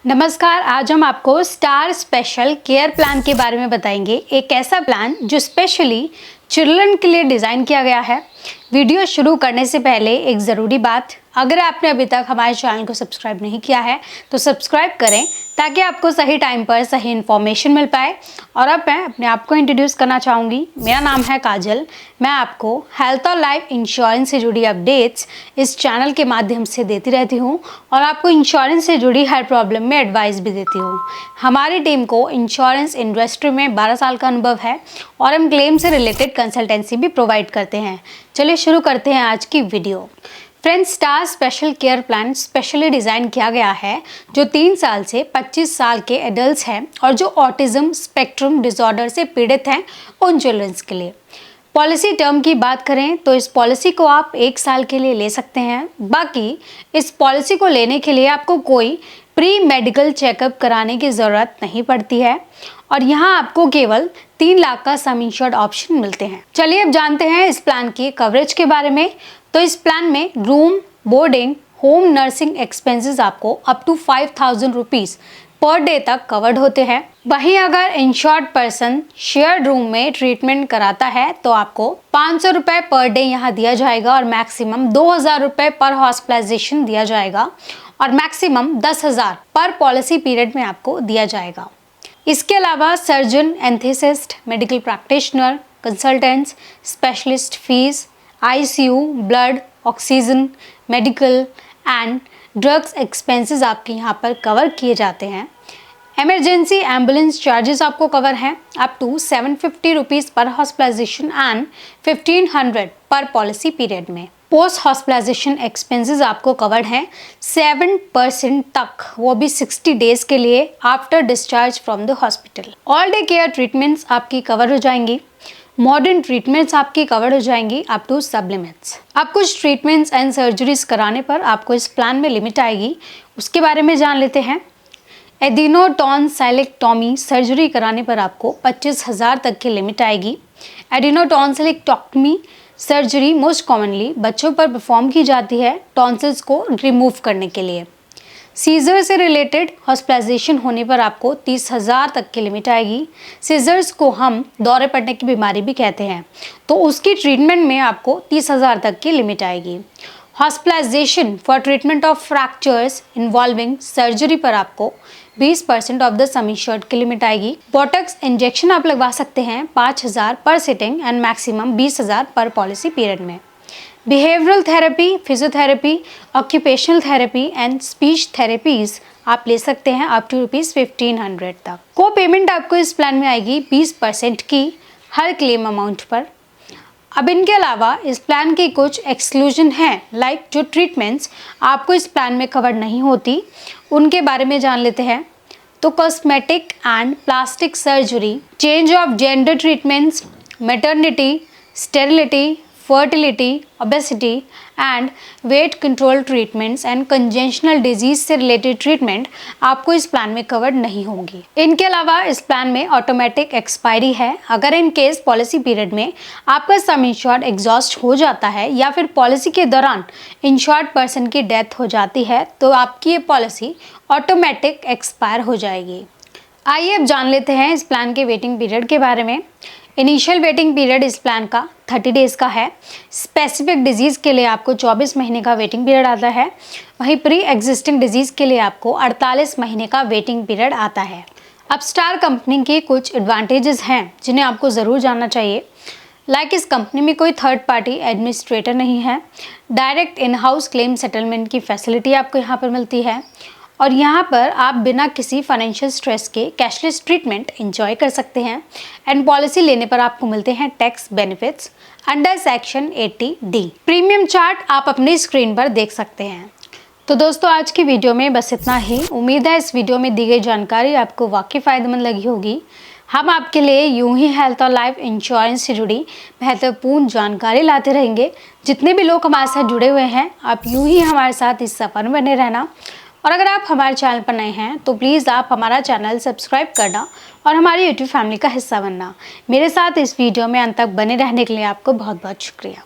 नमस्कार, आज हम आपको स्टार स्पेशल केयर प्लान के बारे में बताएंगे। एक ऐसा प्लान जो स्पेशली चिल्ड्रन के लिए डिज़ाइन किया गया है। वीडियो शुरू करने से पहले एक ज़रूरी बात, अगर आपने अभी तक हमारे चैनल को सब्सक्राइब नहीं किया है तो सब्सक्राइब करें ताकि आपको सही टाइम पर सही इन्फॉर्मेशन मिल पाए। और अब मैं अपने आप को इंट्रोड्यूस करना चाहूँगी। मेरा नाम है काजल। मैं आपको हेल्थ और लाइफ इंश्योरेंस से जुड़ी अपडेट्स इस चैनल के माध्यम से देती रहती हूँ और आपको इंश्योरेंस से जुड़ी हर प्रॉब्लम में एडवाइस भी देती हूँ। हमारी टीम को इंश्योरेंस इंडस्ट्री में 12 साल का अनुभव है और हम क्लेम से रिलेटेड कंसल्टेंसी भी प्रोवाइड करते हैं। चलिए शुरू करते हैं आज की video. Friends, star special care plan specially design किया गया है जो 3 साल से 25 साल के एडल्ट्स हैं और जो ऑटिज्म स्पेक्ट्रम डिसऑर्डर से पीड़ित हैं उन चिल्ड्रंस के लिए। पॉलिसी टर्म की बात करें तो इस पॉलिसी को आप 1 साल के लिए ले सकते हैं। बाकी इस पॉलिसी को लेने के लिए आपको कोई प्री मेडिकल चेकअप कराने की ज़रूरत नहीं पड़ती है और यहाँ आपको केवल 3 लाख का सम इंश्योर्ड ऑप्शन मिलते हैं। चलिए अब जानते हैं इस प्लान की कवरेज के बारे में। तो इस प्लान में room, boarding, home nursing expenses आपको up to 5,000 rupees per day तक कवर्ड होते हैं। वहीं अगर इंश्योर्ड पर्सन शेयर्ड रूम में ट्रीटमेंट कराता है तो आपको 500 रुपये पर डे यहाँ दिया जाएगा और मैक्सिमम 2,000 रुपये पर हॉस्पिटलाइजेशन दिया जाएगा और मैक्सिमम 10,000 पर पॉलिसी पीरियड में आपको दिया जाएगा। इसके अलावा surgeon, anaesthetist, medical practitioner, consultants, specialist fees, ICU, blood, oxygen, medical and drugs expenses आपके यहाँ पर कवर किए जाते हैं। इमरजेंसी एम्बुलेंस चार्जेस आपको कवर हैं up to 750 rupees per hospitalisation and 1,500 per policy period में। पोस्ट हॉस्पिटलाइजेशन एक्सपेंसेस आपको कवर्ड हैं 7% तक, वो भी 60 डेज के लिए after discharge from the hospital. All day care treatments आपकी कवर हो जाएंगी। मॉडर्न ट्रीटमेंट्स आपकी कवर हो जाएंगी अप टू सब लिमिट्स। अब कुछ ट्रीटमेंट्स एंड सर्जरीज कराने पर आपको इस प्लान में लिमिट आएगी, उसके बारे में जान लेते हैं। एडिनोटॉन्सिलेक्टॉमी सर्जरी कराने पर आपको 25,000 तक की लिमिट आएगी। एडिनोटॉन्सिलेक्टॉमी सर्जरी मोस्ट कॉमनली बच्चों पर परफॉर्म की जाती है टॉन्सिल्स को रिमूव करने के लिए। सीजर से रिलेटेड हॉस्पिटलाइजेशन होने पर आपको 30,000 तक की लिमिट आएगी। सीजर्स को हम दौरे पड़ने की बीमारी भी कहते हैं, तो उसकी ट्रीटमेंट में आपको 30,000 तक की लिमिट आएगी। Hospitalization for treatment of fractures involving surgery पर आपको 20% ऑफ द सम इंश्योर्ड की लिमिट आएगी। बोटॉक्स इंजेक्शन आप लगवा सकते हैं 5,000 पर सिटिंग एंड मैक्सिमम 20,000 पर पॉलिसी पीरियड में। Behavioural therapy, physiotherapy, occupational therapy and speech therapies आप ले सकते हैं अप टू ₹1,500 तक। को पेमेंट आपको इस प्लान में आएगी 20% की हर क्लेम अमाउंट पर। अब इनके अलावा इस प्लान की कुछ एक्सक्लूजन हैं, लाइक जो ट्रीटमेंट्स आपको इस प्लान में कवर नहीं होती उनके बारे में जान लेते हैं। तो cosmetic and plastic surgery, change of gender treatments, maternity, sterility, fertility, obesity and weight control treatments and congenital disease से रिलेटेड ट्रीटमेंट आपको इस प्लान में कवर नहीं होंगी। इनके अलावा इस प्लान में ऑटोमेटिक एक्सपायरी है। अगर इन केस पॉलिसी पीरियड में आपका सम इंश्योर्ड एग्जॉस्ट हो जाता है या फिर पॉलिसी के दौरान इंश्योर्ड पर्सन की डेथ हो जाती है तो आपकी ये पॉलिसी ऑटोमेटिक एक्सपायर हो जाएगी। आइए अब जान लेते हैं इस प्लान के वेटिंग पीरियड के बारे में। इनिशियल वेटिंग पीरियड इस प्लान का 30 डेज़ का है। स्पेसिफिक डिजीज़ के लिए आपको 24 महीने का वेटिंग पीरियड आता है। वहीं प्री एग्जिस्टिंग डिजीज़ के लिए आपको 48 महीने का वेटिंग पीरियड आता है। अब स्टार कंपनी के कुछ एडवांटेजेस हैं जिन्हें आपको ज़रूर जानना चाहिए। लाइक इस कंपनी में कोई थर्ड पार्टी एडमिनिस्ट्रेटर नहीं है। Direct in house claim settlement की फैसिलिटी आपको यहाँ पर मिलती है और यहाँ पर आप बिना किसी फाइनेंशियल स्ट्रेस के कैशलेस ट्रीटमेंट एंजॉय कर सकते हैं। एंड पॉलिसी लेने पर आपको मिलते हैं tax benefits under section 80D। Premium chart आप अपनी स्क्रीन पर देख सकते हैं। तो दोस्तों, आज की वीडियो में बस इतना ही। उम्मीद है इस वीडियो में दी गई जानकारी आपको वाकई फ़ायदेमंद लगी होगी। हम आपके लिए यूं ही हेल्थ और लाइफ इंश्योरेंस से जुड़ी महत्वपूर्ण जानकारी लाते रहेंगे। जितने भी लोग हमारे साथ जुड़े हुए हैं, आप यूं ही हमारे साथ इस सफ़र में बने रहना। और अगर आप हमारे चैनल पर नए हैं तो प्लीज़ आप हमारा चैनल सब्सक्राइब करना और हमारी यूट्यूब फैमिली का हिस्सा बनना। मेरे साथ इस वीडियो में अंत तक बने रहने के लिए आपको बहुत बहुत शुक्रिया।